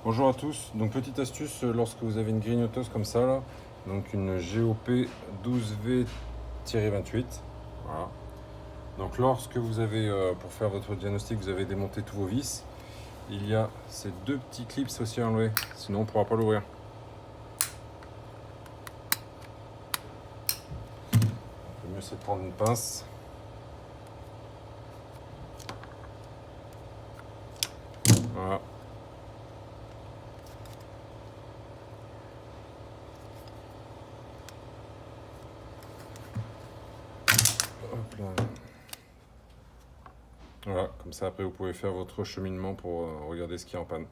Bonjour à tous. Donc petite astuce lorsque vous avez une grignoteuse comme ça là, donc une GOP 12V-28. Voilà. Donc lorsque vous avez pour faire votre diagnostic, vous avez démonté tous vos vis, il y a ces deux petits clips aussi à enlever, sinon on ne pourra pas l'ouvrir. Le mieux c'est de prendre une pince. Voilà. Hop là. Voilà, comme ça après vous pouvez faire votre cheminement pour regarder ce qui est en panne.